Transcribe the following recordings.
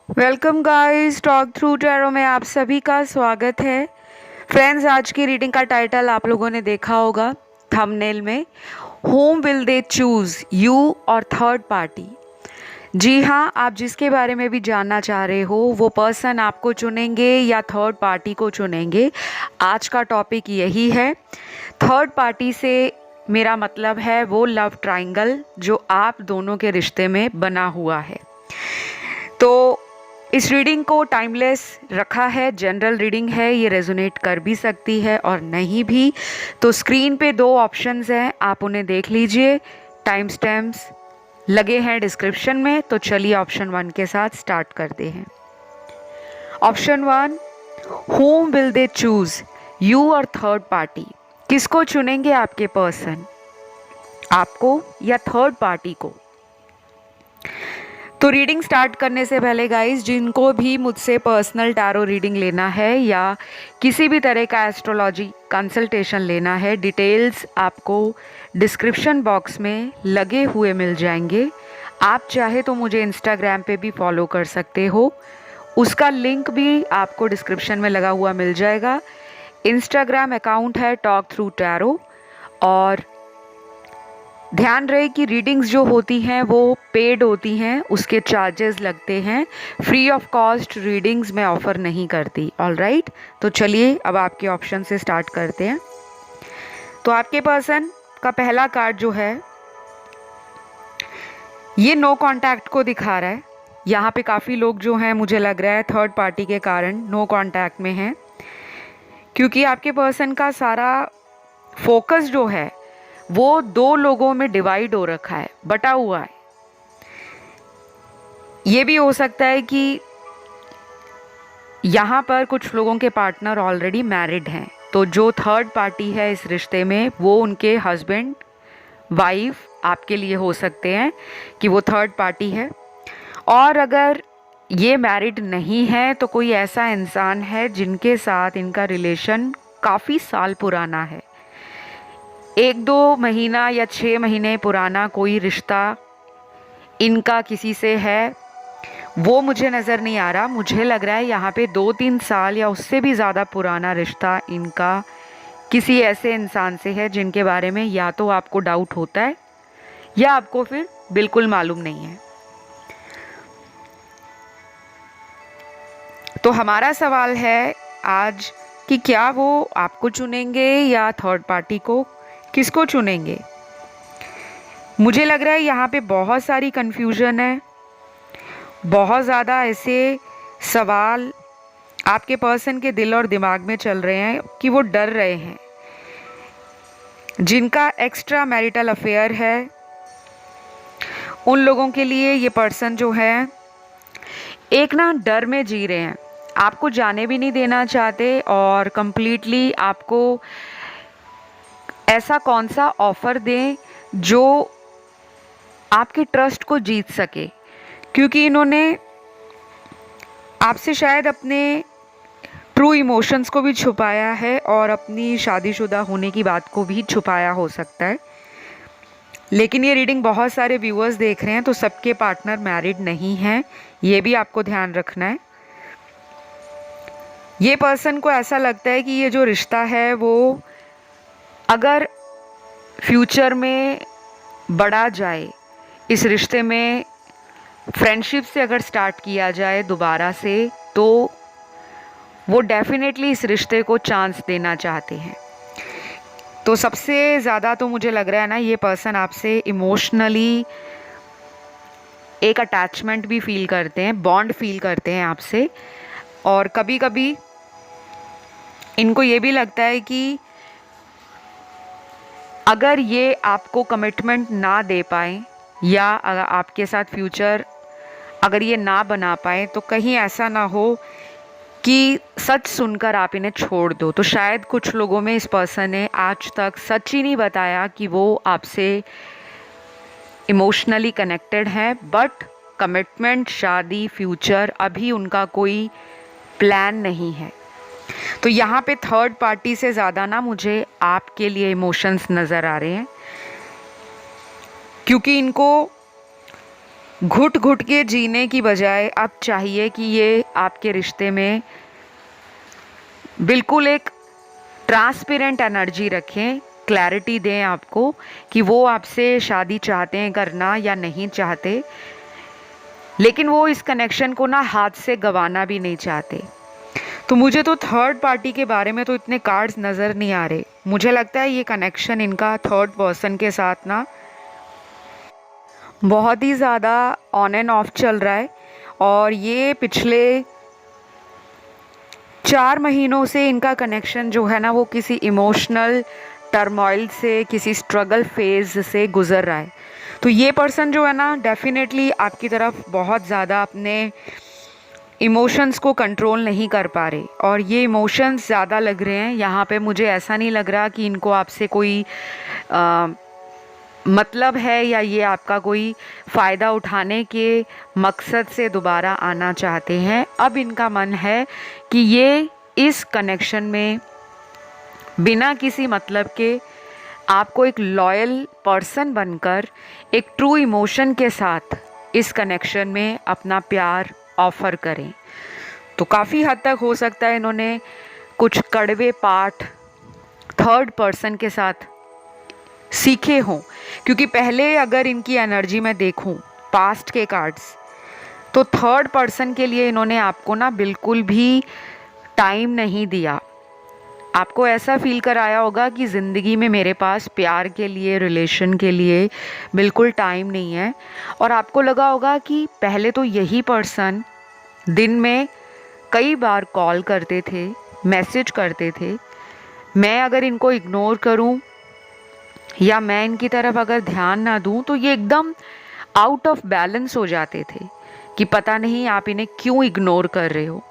Welcome guys, talk through tarot में आप सभी का स्वागत है। फ्रेंड्स, आज की रीडिंग का टाइटल आप लोगों ने देखा होगा थंबनेल में। Home will they choose, you और थर्ड पार्टी। जी हाँ, आप जिसके बारे में भी जानना चाह रहे हो वो पर्सन आपको चुनेंगे या थर्ड पार्टी को चुनेंगे। आज का टॉपिक यही है। थर्ड पार्टी से मेरा मतलब है वो लव ट्रायंगल जो आप दोनों के रिश्ते में बना हुआ है। तो इस रीडिंग को टाइमलेस रखा है, जनरल रीडिंग है, ये रेजोनेट कर भी सकती है और नहीं भी। तो स्क्रीन पे दो ऑप्शंस हैं, आप उन्हें देख लीजिए। टाइम स्टैम्प्स लगे हैं डिस्क्रिप्शन में। तो चलिए ऑप्शन 1 के साथ स्टार्ट करते हैं। Option 1, home will they choose, you और थर्ड पार्टी। किसको चुनेंगे आपके पर्सन, आपको या थर्ड पार्टी को? तो रीडिंग स्टार्ट करने से पहले गाइस, जिनको भी मुझसे पर्सनल टैरो रीडिंग लेना है या किसी भी तरह का एस्ट्रोलॉजी कंसल्टेशन लेना है, डिटेल्स आपको डिस्क्रिप्शन बॉक्स में लगे हुए मिल जाएंगे। आप चाहे तो मुझे इंस्टाग्राम पे भी फॉलो कर सकते हो, उसका लिंक भी आपको डिस्क्रिप्शन में लगा हुआ मिल जाएगा। इंस्टाग्राम अकाउंट है टॉक थ्रू टैरो। और ध्यान रहे कि रीडिंग्स जो होती हैं वो पेड होती हैं, उसके चार्जेस लगते हैं। फ्री ऑफ कॉस्ट रीडिंग्स मैं ऑफ़र नहीं करती। ऑल राइट, तो चलिए अब आपके ऑप्शन से स्टार्ट करते हैं। तो आपके पर्सन का पहला कार्ड जो है ये नो कॉन्टैक्ट को दिखा रहा है। यहाँ पे काफ़ी लोग जो हैं, मुझे लग रहा है थर्ड पार्टी के कारण नो कॉन्टैक्ट में हैं, क्योंकि आपके पर्सन का सारा फोकस जो है वो दो लोगों में डिवाइड हो रखा है, बटा हुआ है। ये भी हो सकता है कि यहाँ पर कुछ लोगों के पार्टनर ऑलरेडी मैरिड हैं, तो जो थर्ड पार्टी है इस रिश्ते में वो उनके हस्बैंड वाइफ आपके लिए हो सकते हैं कि वो थर्ड पार्टी है। और अगर ये मैरिड नहीं है तो कोई ऐसा इंसान है जिनके साथ इनका रिलेशन काफ़ी साल पुराना है, 1-2 महीना या 6 महीने पुराना कोई रिश्ता इनका किसी से है, वो मुझे नज़र नहीं आ रहा। मुझे लग रहा है यहाँ पे 2-3 साल या उससे भी ज़्यादा पुराना रिश्ता इनका किसी ऐसे इंसान से है जिनके बारे में या तो आपको डाउट होता है या आपको फिर बिल्कुल मालूम नहीं है। तो हमारा सवाल है आज कि क्या वो आपको चुनेंगे या थर्ड पार्टी को, किसको चुनेंगे? मुझे लग रहा है यहाँ पे बहुत सारी कन्फ्यूजन है, बहुत ज़्यादा ऐसे सवाल आपके पर्सन के दिल और दिमाग में चल रहे हैं कि वो डर रहे हैं। जिनका एक्स्ट्रा मैरिटल अफेयर है उन लोगों के लिए ये पर्सन जो है एक ना डर में जी रहे हैं, आपको जाने भी नहीं देना चाहते और कंप्लीटली आपको ऐसा कौन सा ऑफ़र दें जो आपके ट्रस्ट को जीत सके, क्योंकि इन्होंने आपसे शायद अपने ट्रू इमोशंस को भी छुपाया है और अपनी शादीशुदा होने की बात को भी छुपाया हो सकता है। लेकिन ये रीडिंग बहुत सारे व्यूअर्स देख रहे हैं तो सबके पार्टनर मैरिड नहीं हैं, ये भी आपको ध्यान रखना है। ये पर्सन को ऐसा लगता है कि ये जो रिश्ता है वो अगर फ्यूचर में बढ़ा जाए, इस रिश्ते में फ्रेंडशिप से अगर स्टार्ट किया जाए दोबारा से, तो वो डेफिनेटली इस रिश्ते को चांस देना चाहते हैं। तो सबसे ज़्यादा तो मुझे लग रहा है ना, ये पर्सन आपसे इमोशनली एक अटैचमेंट भी फील करते हैं, बॉन्ड फील करते हैं आपसे। और कभी कभी इनको ये भी लगता है कि अगर ये आपको कमिटमेंट ना दे पाए या अगर आपके साथ फ्यूचर अगर ये ना बना पाए तो कहीं ऐसा ना हो कि सच सुनकर आप इन्हें छोड़ दो। तो शायद कुछ लोगों में इस पर्सन ने आज तक सच ही नहीं बताया कि वो आपसे इमोशनली कनेक्टेड हैं, बट कमिटमेंट, शादी, फ्यूचर अभी उनका कोई प्लान नहीं है। तो यहाँ पे थर्ड पार्टी से ज़्यादा ना मुझे आपके लिए इमोशंस नज़र आ रहे हैं, क्योंकि इनको घुट घुट के जीने की बजाय अब चाहिए कि ये आपके रिश्ते में बिल्कुल एक ट्रांसपेरेंट एनर्जी रखें, क्लैरिटी दें आपको कि वो आपसे शादी चाहते हैं करना या नहीं चाहते, लेकिन वो इस कनेक्शन को ना हाथ से गंवाना भी नहीं चाहते। तो मुझे तो थर्ड पार्टी के बारे में तो इतने कार्ड्स नज़र नहीं आ रहे। मुझे लगता है ये कनेक्शन इनका थर्ड पर्सन के साथ ना बहुत ही ज़्यादा ऑन एंड ऑफ चल रहा है, और ये पिछले 4 महीनों से इनका कनेक्शन जो है ना वो किसी इमोशनल टर्मोइल से, किसी स्ट्रगल फेज से गुज़र रहा है। तो ये पर्सन जो है ना डेफिनेटली आपकी तरफ बहुत ज़्यादा अपने इमोशंस को कंट्रोल नहीं कर पा रहे, और ये इमोशंस ज़्यादा लग रहे हैं यहाँ पे। मुझे ऐसा नहीं लग रहा कि इनको आपसे कोई मतलब है या ये आपका कोई फ़ायदा उठाने के मकसद से दोबारा आना चाहते हैं। अब इनका मन है कि ये इस कनेक्शन में बिना किसी मतलब के आपको एक लॉयल पर्सन बनकर एक ट्रू इमोशन के साथ इस कनेक्शन में अपना प्यार ऑफ़र करें। तो काफ़ी हद तक हो सकता है इन्होंने कुछ कड़वे पाठ थर्ड पर्सन के साथ सीखे हों, क्योंकि पहले अगर इनकी एनर्जी में देखूं पास्ट के कार्ड्स, तो थर्ड पर्सन के लिए इन्होंने आपको ना बिल्कुल भी टाइम नहीं दिया। आपको ऐसा फील कराया होगा कि ज़िंदगी में मेरे पास प्यार के लिए, रिलेशन के लिए बिल्कुल टाइम नहीं है। और आपको लगा होगा कि पहले तो यही पर्सन दिन में कई बार कॉल करते थे, मैसेज करते थे। मैं अगर इनको इग्नोर करूं या मैं इनकी तरफ अगर ध्यान ना दूं तो ये एकदम आउट ऑफ बैलेंस हो जाते थे कि पता नहीं आप इन्हें क्यों इग्नोर कर रहे हो।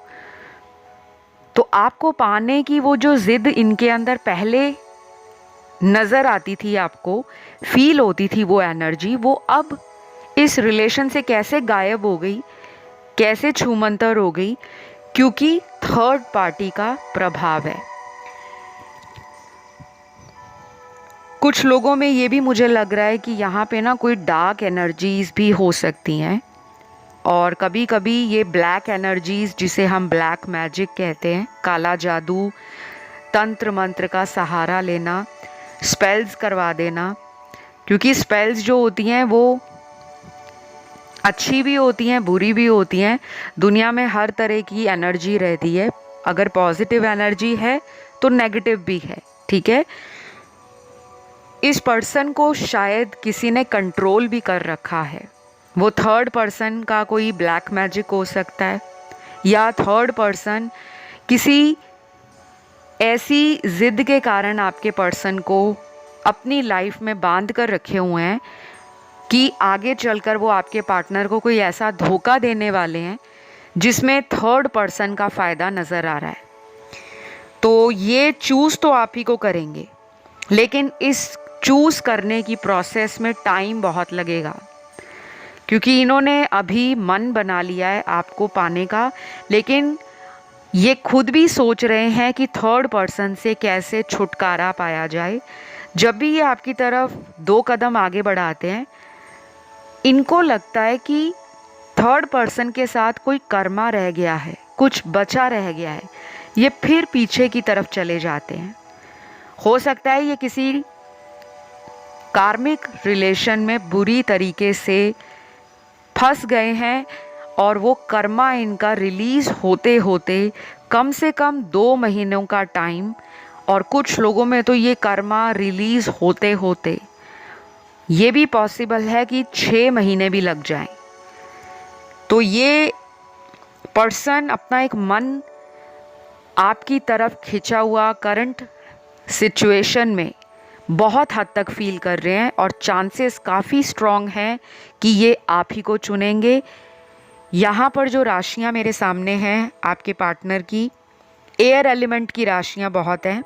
तो आपको पाने की वो जो ज़िद इनके अंदर पहले नज़र आती थी, आपको फील होती थी वो एनर्जी, वो अब इस रिलेशन से कैसे गायब हो गई, कैसे छूमंतर हो गई, क्योंकि थर्ड पार्टी का प्रभाव है। कुछ लोगों में ये भी मुझे लग रहा है कि यहाँ पे ना कोई डार्क एनर्जीज़ भी हो सकती हैं, और कभी कभी ये ब्लैक एनर्जीज़, जिसे हम ब्लैक मैजिक कहते हैं, काला जादू, तंत्र मंत्र का सहारा लेना, स्पेल्स करवा देना, क्योंकि स्पेल्स जो होती हैं वो अच्छी भी होती हैं, बुरी भी होती हैं। दुनिया में हर तरह की एनर्जी रहती है, अगर पॉजिटिव एनर्जी है तो नेगेटिव भी है, ठीक है। इस पर्सन को शायद किसी ने कंट्रोल भी कर रखा है। वो थर्ड पर्सन का कोई ब्लैक मैजिक हो सकता है, या थर्ड पर्सन किसी ऐसी ज़िद के कारण आपके पर्सन को अपनी लाइफ में बांध कर रखे हुए हैं कि आगे चलकर वो आपके पार्टनर को कोई ऐसा धोखा देने वाले हैं जिसमें थर्ड पर्सन का फ़ायदा नज़र आ रहा है। तो ये चूज़ तो आप ही को करेंगे, लेकिन इस चूज़ करने की प्रोसेस में टाइम बहुत लगेगा, क्योंकि इन्होंने अभी मन बना लिया है आपको पाने का, लेकिन ये खुद भी सोच रहे हैं कि थर्ड पर्सन से कैसे छुटकारा पाया जाए। जब भी ये आपकी तरफ 2 कदम आगे बढ़ाते हैं, इनको लगता है कि थर्ड पर्सन के साथ कोई कर्मा रह गया है, कुछ बचा रह गया है, ये फिर पीछे की तरफ चले जाते हैं। हो सकता है ये किसी कार्मिक रिलेशन में बुरी तरीके से फंस गए हैं, और वो कर्मा इनका रिलीज़ होते होते कम से कम 2 महीनों का टाइम, और कुछ लोगों में तो ये कर्मा रिलीज़ होते होते ये भी पॉसिबल है कि 6 महीने भी लग जाएं। तो ये पर्सन अपना एक मन आपकी तरफ खिंचा हुआ करंट सिचुएशन में बहुत हद तक फील कर रहे हैं, और चांसेस काफ़ी स्ट्रॉन्ग हैं कि ये आप ही को चुनेंगे। यहाँ पर जो राशियाँ मेरे सामने हैं आपके पार्टनर की, एयर एलिमेंट की राशियाँ बहुत हैं।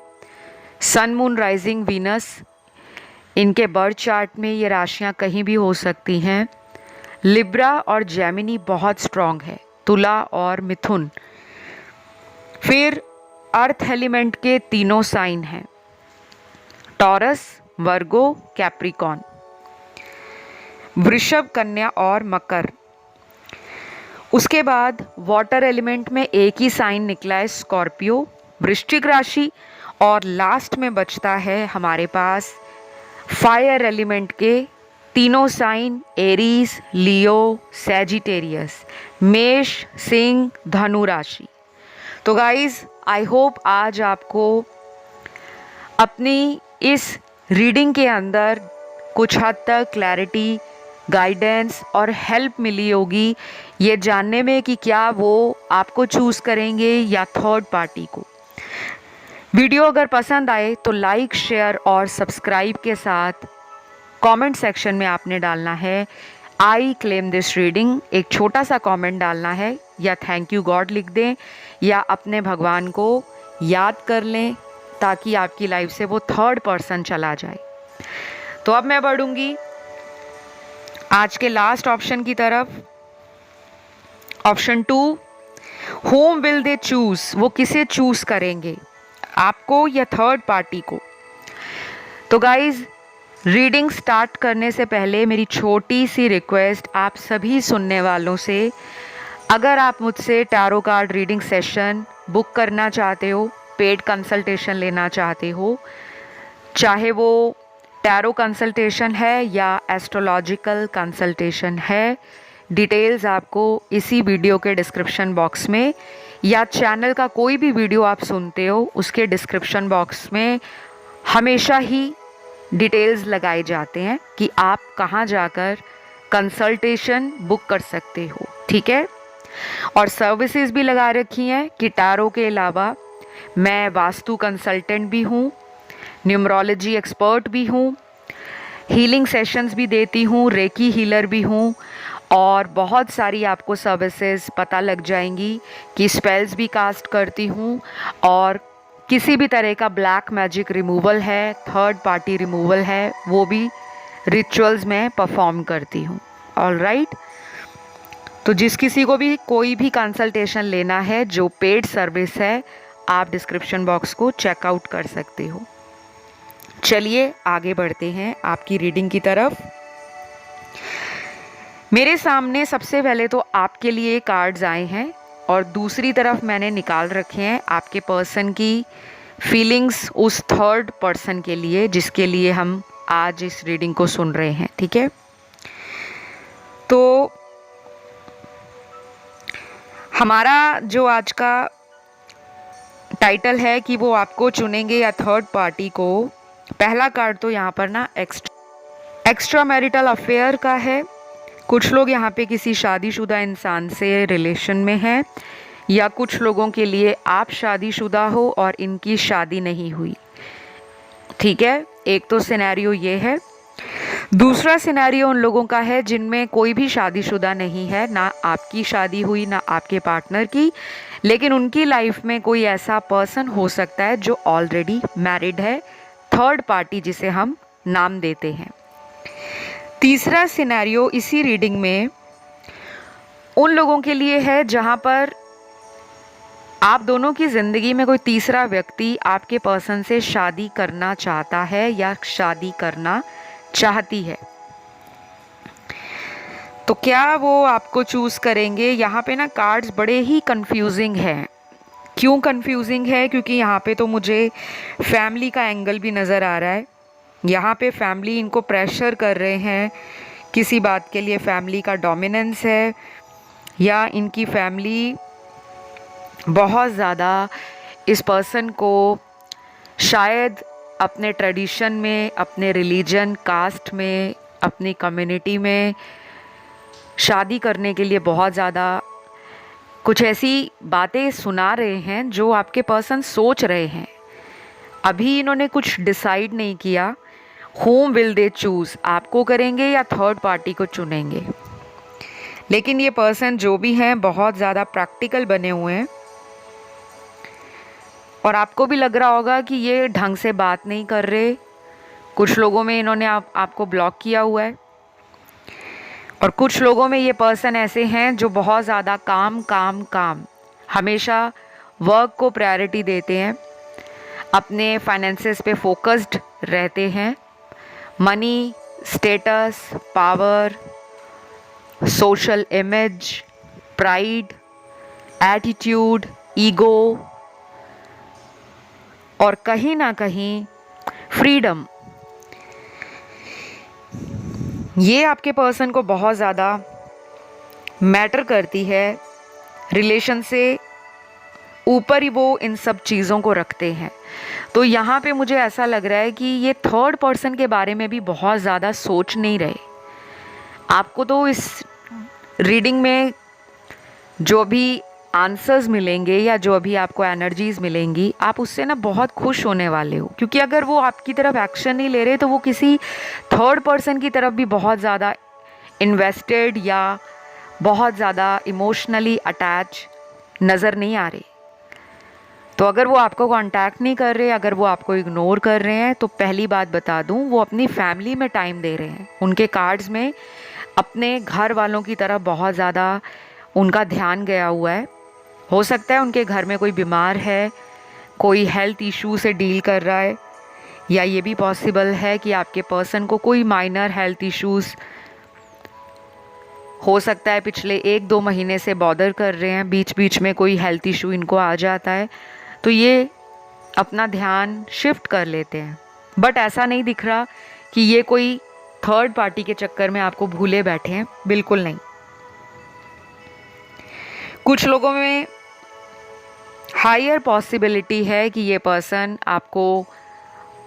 सन, मून, राइजिंग, वीनस, इनके बर्थ चार्ट में ये राशियाँ कहीं भी हो सकती हैं। लिब्रा और जेमिनी बहुत स्ट्रॉन्ग है, तुला और मिथुन। फिर अर्थ एलिमेंट के तीनों साइन हैं, टॉरस, वर्गो, कैप्रिकॉन। वृषभ, कन्या और मकर। उसके बाद वाटर एलिमेंट में एक ही साइन निकला है, स्कॉर्पियो, वृश्चिक राशि। और लास्ट में बचता है हमारे पास फायर एलिमेंट के तीनों साइन, एरीज, लियो, सैजिटेरियस, मेष, सिंह, धनु राशि। तो गाइज आई होप आज आपको अपनी इस रीडिंग के अंदर कुछ हद तक क्लैरिटी, गाइडेंस और हेल्प मिली होगी ये जानने में कि क्या वो आपको चूज़ करेंगे या थर्ड पार्टी को। वीडियो अगर पसंद आए तो लाइक, शेयर और सब्सक्राइब के साथ कमेंट सेक्शन में आपने डालना है आई क्लेम दिस रीडिंग, एक छोटा सा कमेंट डालना है, या थैंक यू गॉड लिख दें, या अपने भगवान को याद कर लें ताकि आपकी लाइफ से वो थर्ड पर्सन चला जाए। तो अब मैं बढ़ूंगी आज के लास्ट ऑप्शन की तरफ। Option 2, home will they choose, वो किसे चूज करेंगे, आपको या थर्ड पार्टी को। तो गाइज रीडिंग स्टार्ट करने से पहले मेरी छोटी सी रिक्वेस्ट आप सभी सुनने वालों से, अगर आप मुझसे tarot card reading session book करना चाहते हो, पेड कंसल्टेशन लेना चाहते हो, चाहे वो टैरो कंसल्टेशन है या एस्ट्रोलॉजिकल कंसल्टेशन है, डिटेल्स आपको इसी वीडियो के डिस्क्रिप्शन बॉक्स में या चैनल का कोई भी वीडियो आप सुनते हो उसके डिस्क्रिप्शन बॉक्स में हमेशा ही डिटेल्स लगाए जाते हैं कि आप कहाँ जाकर कंसल्टेशन बुक कर सकते हो, ठीक है। और सर्विसेज भी लगा रखी हैं कि टैरो के अलावा मैं वास्तु कंसल्टेंट भी हूँ, न्यूमरोलॉजी एक्सपर्ट भी हूँ, हीलिंग सेशंस भी देती हूँ, रेकी हीलर भी हूँ, और बहुत सारी आपको सर्विसेज पता लग जाएंगी कि स्पेल्स भी कास्ट करती हूँ, और किसी भी तरह का ब्लैक मैजिक रिमूवल है, थर्ड पार्टी रिमूवल है, वो भी रिचुअल्स में परफॉर्म करती हूँ। ऑल राइट, तो जिस किसी को भी कोई भी कंसल्टेशन लेना है जो पेड सर्विस है, आप डिस्क्रिप्शन बॉक्स को चेकआउट कर सकते हो। चलिए आगे बढ़ते हैं आपकी रीडिंग की तरफ। मेरे सामने सबसे पहले तो आपके लिए कार्ड्स आए हैं और दूसरी तरफ मैंने निकाल रखे हैं आपके पर्सन की फीलिंग्स उस थर्ड पर्सन के लिए जिसके लिए हम आज इस रीडिंग को सुन रहे हैं, ठीक है। तो हमारा जो आज का टाइटल है कि वो आपको चुनेंगे या थर्ड पार्टी को, पहला कार्ड तो यहाँ पर ना एक्स्ट्रा मैरिटल अफेयर का है। कुछ लोग यहाँ पे किसी शादीशुदा इंसान से रिलेशन में हैं, या कुछ लोगों के लिए आप शादीशुदा हो और इनकी शादी नहीं हुई, ठीक है। एक तो सिनेरियो ये है। दूसरा सिनेरियो उन लोगों का है जिनमें कोई भी शादीशुदा नहीं है, ना आपकी शादी हुई ना आपके पार्टनर की, लेकिन उनकी लाइफ में कोई ऐसा पर्सन हो सकता है जो ऑलरेडी मैरिड है, थर्ड पार्टी जिसे हम नाम देते हैं। तीसरा सिनेरियो इसी रीडिंग में उन लोगों के लिए है जहां पर आप दोनों की ज़िंदगी में कोई तीसरा व्यक्ति आपके पर्सन से शादी करना चाहता है या शादी करना चाहती है। तो क्या वो आपको चूज़ करेंगे? यहाँ पे ना कार्ड्स बड़े ही कंफ्यूजिंग हैं। क्यों कंफ्यूजिंग है? क्योंकि यहाँ पे तो मुझे फैमिली का एंगल भी नज़र आ रहा है। यहाँ पे फैमिली इनको प्रेशर कर रहे हैं किसी बात के लिए, फैमिली का डोमिनेंस है, या इनकी फैमिली बहुत ज़्यादा इस पर्सन को शायद अपने ट्रेडिशन में, अपने रिलीजन, कास्ट में, अपनी कम्युनिटी में शादी करने के लिए बहुत ज़्यादा कुछ ऐसी बातें सुना रहे हैं जो आपके पर्सन सोच रहे हैं। अभी इन्होंने कुछ डिसाइड नहीं किया। होम विल दे चूज़, आपको करेंगे या थर्ड पार्टी को चुनेंगे। लेकिन ये पर्सन जो भी हैं बहुत ज़्यादा प्रैक्टिकल बने हुए हैं, और आपको भी लग रहा होगा कि ये ढंग से बात नहीं कर रहे। कुछ लोगों में इन्होंने आपको ब्लॉक किया हुआ है, और कुछ लोगों में ये पर्सन ऐसे हैं जो बहुत ज़्यादा काम हमेशा वर्क को प्रायोरिटी देते हैं, अपने फाइनेंसेस पे फोकस्ड रहते हैं, money status, power, social image, pride, attitude, ego और कहीं ना कहीं फ्रीडम, ये आपके पर्सन को बहुत ज़्यादा मैटर करती है। रिलेशन से ऊपर ही वो इन सब चीज़ों को रखते हैं। तो यहाँ पे मुझे ऐसा लग रहा है कि ये थर्ड पर्सन के बारे में भी बहुत ज़्यादा सोच नहीं रहे। आपको तो इस रीडिंग में जो भी आंसर्स मिलेंगे या जो अभी आपको एनर्जीज मिलेंगी, आप उससे ना बहुत खुश होने वाले हो, क्योंकि अगर वो आपकी तरफ एक्शन नहीं ले रहे तो वो किसी थर्ड पर्सन की तरफ भी बहुत ज़्यादा इन्वेस्टेड या बहुत ज़्यादा इमोशनली अटैच नज़र नहीं आ रहे। तो अगर वो आपको कांटेक्ट नहीं कर रहे, अगर वो आपको इग्नोर कर रहे हैं, तो पहली बात बता दूं, वो अपनी फैमिली में टाइम दे रहे हैं। उनके कार्ड्स में अपने घर वालों की तरफ बहुत ज़्यादा उनका ध्यान गया हुआ है। हो सकता है उनके घर में कोई बीमार है, कोई हेल्थ इशू से डील कर रहा है, या ये भी पॉसिबल है कि आपके पर्सन को कोई माइनर हेल्थ इश्यूज़ हो सकता है पिछले 1-2 महीने से बॉदर कर रहे हैं, बीच बीच में कोई हेल्थ इशू इनको आ जाता है, तो ये अपना ध्यान शिफ्ट कर लेते हैं। बट ऐसा नहीं दिख रहा कि ये कोई थर्ड पार्टी के चक्कर में आपको भूले बैठे हैं, बिल्कुल नहीं। कुछ लोगों में हायर पॉसिबिलिटी है कि ये पर्सन आपको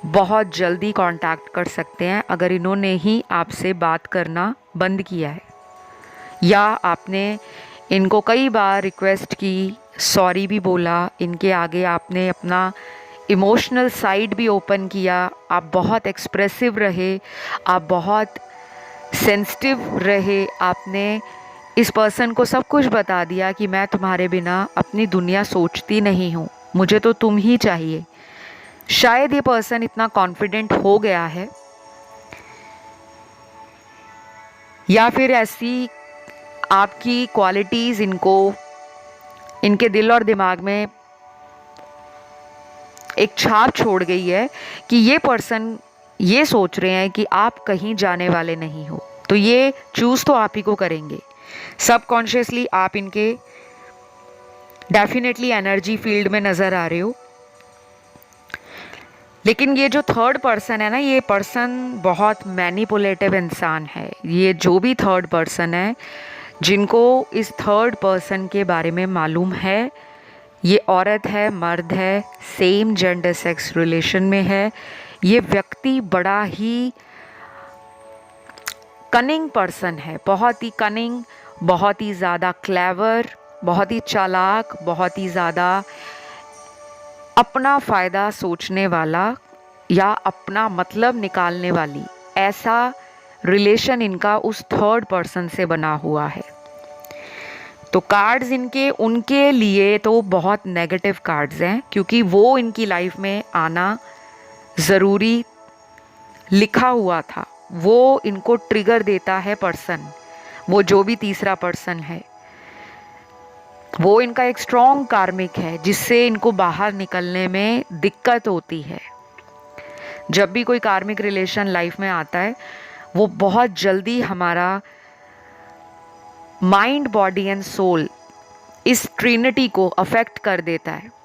बहुत जल्दी कांटेक्ट कर सकते हैं अगर इन्होंने ही आपसे बात करना बंद किया है, या आपने इनको कई बार रिक्वेस्ट की, सॉरी भी बोला, इनके आगे आपने अपना इमोशनल साइड भी ओपन किया, आप बहुत एक्सप्रेसिव रहे, आप बहुत सेंसिटिव रहे, आपने इस पर्सन को सब कुछ बता दिया कि मैं तुम्हारे बिना अपनी दुनिया सोचती नहीं हूँ, मुझे तो तुम ही चाहिए। शायद ये पर्सन इतना कॉन्फिडेंट हो गया है, या फिर ऐसी आपकी क्वालिटीज़ इनको इनके दिल और दिमाग में एक छाप छोड़ गई है कि ये पर्सन ये सोच रहे हैं कि आप कहीं जाने वाले नहीं हो। तो ये चूज़ तो आप ही को करेंगे। सबकॉन्शियसली आप इनके डेफिनेटली एनर्जी फील्ड में नज़र आ रहे हो। लेकिन ये जो थर्ड पर्सन है ना, ये पर्सन बहुत मैनिपुलेटिव इंसान है। ये जो भी थर्ड पर्सन है, जिनको इस थर्ड पर्सन के बारे में मालूम है, ये औरत है, मर्द है, सेम जेंडर सेक्स रिलेशन में है, ये व्यक्ति बड़ा ही कनिंग पर्सन है, बहुत ही कनिंग, बहुत ही ज़्यादा क्लेवर, बहुत ही चालाक, बहुत ही ज़्यादा अपना फ़ायदा सोचने वाला या अपना मतलब निकालने वाली, ऐसा रिलेशन इनका उस थर्ड पर्सन से बना हुआ है। तो कार्ड्स इनके उनके लिए तो बहुत नेगेटिव कार्ड्स हैं, क्योंकि वो इनकी लाइफ में आना ज़रूरी लिखा हुआ था। वो इनको ट्रिगर देता है पर्सन, वो जो भी तीसरा पर्सन है, वो इनका एक स्ट्रॉन्ग कार्मिक है, जिससे इनको बाहर निकलने में दिक्कत होती है। जब भी कोई कार्मिक रिलेशन लाइफ में आता है, वो बहुत जल्दी हमारा माइंड, बॉडी एंड सोल, इस ट्रिनिटी को अफेक्ट कर देता है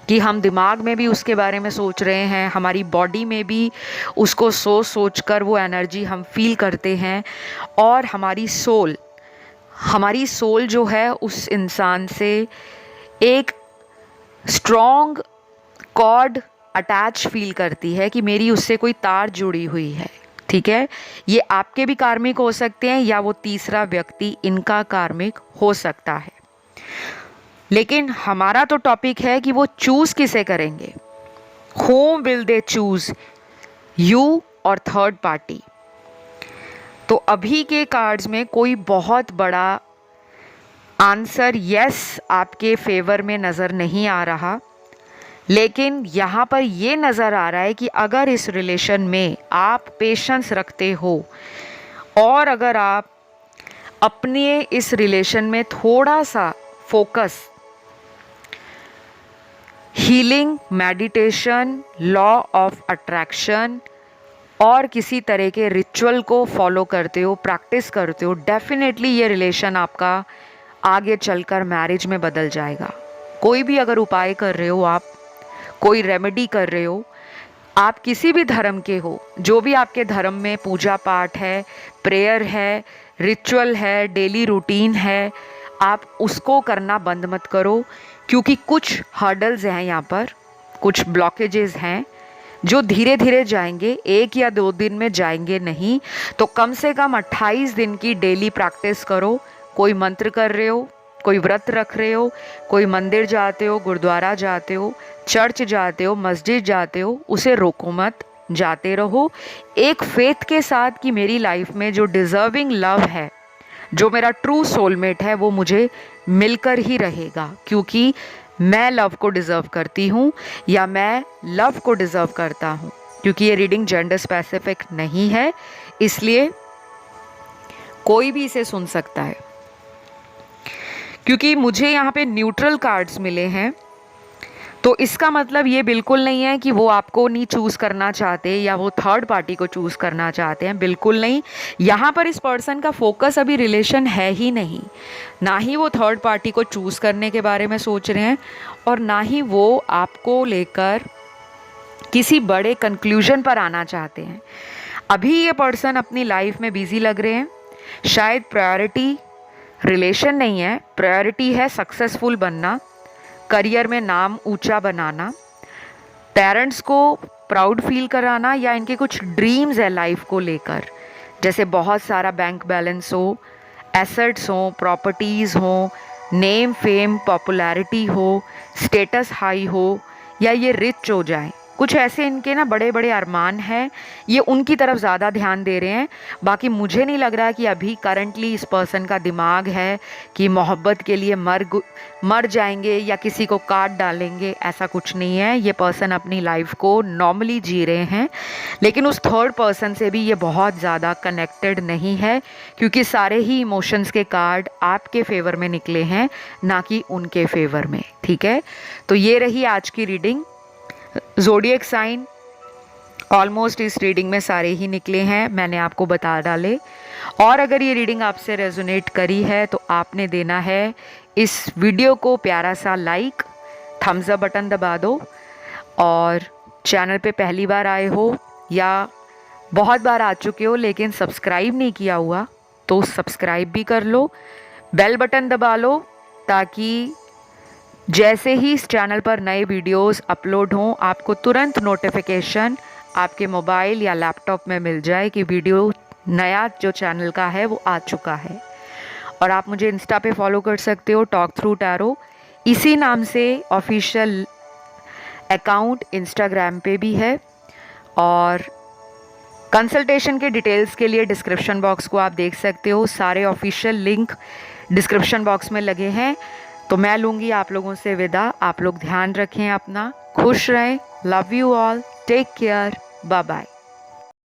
कि हम दिमाग में भी उसके बारे में सोच रहे हैं, हमारी बॉडी में भी उसको सोच कर वो एनर्जी हम फील करते हैं, और हमारी सोल जो है उस इंसान से एक स्ट्रॉन्ग कॉर्ड अटैच फील करती है कि मेरी उससे कोई तार जुड़ी हुई है। ठीक है, ये आपके भी कार्मिक हो सकते हैं, या वो तीसरा व्यक्ति इनका कार्मिक हो सकता है। लेकिन हमारा तो टॉपिक है कि वो चूज किसे करेंगे। Home will they choose, you और थर्ड पार्टी। तो अभी के कार्ड्स में कोई बहुत बड़ा आंसर यस आपके फेवर में नज़र नहीं आ रहा, लेकिन यहाँ पर ये नज़र आ रहा है कि अगर इस रिलेशन में आप पेशेंस रखते हो, और अगर आप अपने इस रिलेशन में थोड़ा सा focus healing, meditation, law of attraction, और किसी तरह के रिचुअल को फॉलो करते हो, प्रैक्टिस करते हो, डेफिनेटली ये रिलेशन आपका आगे चलकर मैरिज में बदल जाएगा। कोई भी अगर उपाय कर रहे हो आप, कोई रेमेडी कर रहे हो, आप किसी भी धर्म के हो, जो भी आपके धर्म में पूजा पाठ है, प्रेयर है, रिचुअल है, डेली रूटीन है, आप उसको करना बंद मत करो, क्योंकि कुछ हर्डल्स हैं यहाँ पर, कुछ ब्लॉकेजेस हैं जो धीरे धीरे जाएंगे, 1 या 2 दिन में जाएंगे नहीं। तो कम से कम 28 दिन की डेली प्रैक्टिस करो। कोई मंत्र कर रहे हो, कोई व्रत रख रहे हो, कोई मंदिर जाते हो, गुरुद्वारा जाते हो, चर्च जाते हो, मस्जिद जाते हो, उसे रोको मत, जाते रहो एक फेथ के साथ कि मेरी लाइफ में जो डिज़र्विंग लव है, जो मेरा ट्रू सोलमेट है, वो मुझे मिलकर ही रहेगा, क्योंकि मैं लव को डिज़र्व करती हूँ या मैं लव को डिज़र्व करता हूँ। क्योंकि ये रीडिंग जेंडर स्पेसिफिक नहीं है, इसलिए कोई भी इसे सुन सकता है। क्योंकि मुझे यहाँ पे न्यूट्रल कार्ड्स मिले हैं, तो इसका मतलब ये बिल्कुल नहीं है कि वो आपको नहीं चूज़ करना चाहते या वो थर्ड पार्टी को चूज़ करना चाहते हैं, बिल्कुल नहीं। यहाँ पर इस पर्सन का फोकस अभी रिलेशन है ही नहीं, ना ही वो थर्ड पार्टी को चूज़ करने के बारे में सोच रहे हैं और ना ही वो आपको लेकर किसी बड़े कंक्लूजन पर आना चाहते हैं। अभी ये पर्सन अपनी लाइफ में बिजी लग रहे हैं। शायद प्रायोरिटी रिलेशन नहीं है, प्रायोरिटी है सक्सेसफुल बनना, करियर में नाम ऊंचा बनाना, पेरेंट्स को प्राउड फील कराना, या इनके कुछ ड्रीम्स है लाइफ को लेकर, जैसे बहुत सारा बैंक बैलेंस हो, एसेट्स हो, प्रॉपर्टीज़ हो, नेम फेम पॉपुलैरिटी हो, स्टेटस हाई हो, या ये रिच हो जाए। कुछ ऐसे इनके ना बड़े बड़े अरमान हैं, ये उनकी तरफ ज़्यादा ध्यान दे रहे हैं। बाकी मुझे नहीं लग रहा कि अभी करंटली इस पर्सन का दिमाग है कि मोहब्बत के लिए मर जाएंगे या किसी को काट डालेंगे, ऐसा कुछ नहीं है। ये पर्सन अपनी लाइफ को नॉर्मली जी रहे हैं, लेकिन उस थर्ड पर्सन से भी ये बहुत ज़्यादा कनेक्टेड नहीं है, क्योंकि सारे ही इमोशंस के कार्ड आपके फेवर में निकले हैं, ना कि उनके फेवर में। ठीक है, तो ये रही आज की रीडिंग। ज़ोडिएक साइन ऑलमोस्ट इस रीडिंग में सारे ही निकले हैं, मैंने आपको बता डाले। और अगर ये रीडिंग आपसे रेजोनेट करी है तो आपने देना है इस वीडियो को प्यारा सा लाइक, थम्स अप बटन दबा दो, और चैनल पे पहली बार आए हो या बहुत बार आ चुके हो लेकिन सब्सक्राइब नहीं किया हुआ तो सब्सक्राइब भी कर लो, बेल बटन दबा लो, ताकि जैसे ही इस चैनल पर नए वीडियोस अपलोड हों आपको तुरंत नोटिफिकेशन आपके मोबाइल या लैपटॉप में मिल जाए कि वीडियो नया जो चैनल का है वो आ चुका है। और आप मुझे इंस्टा पे फॉलो कर सकते हो, टॉक थ्रू टैरो, इसी नाम से ऑफिशियल अकाउंट इंस्टाग्राम पे भी है। और कंसल्टेशन के डिटेल्स के लिए डिस्क्रिप्शन बॉक्स को आप देख सकते हो, सारे ऑफिशियल लिंक डिस्क्रिप्शन बॉक्स में लगे हैं। तो मैं लूँगी आप लोगों से विदा। आप लोग ध्यान रखें अपना, खुश रहें, love you all, take care, bye bye.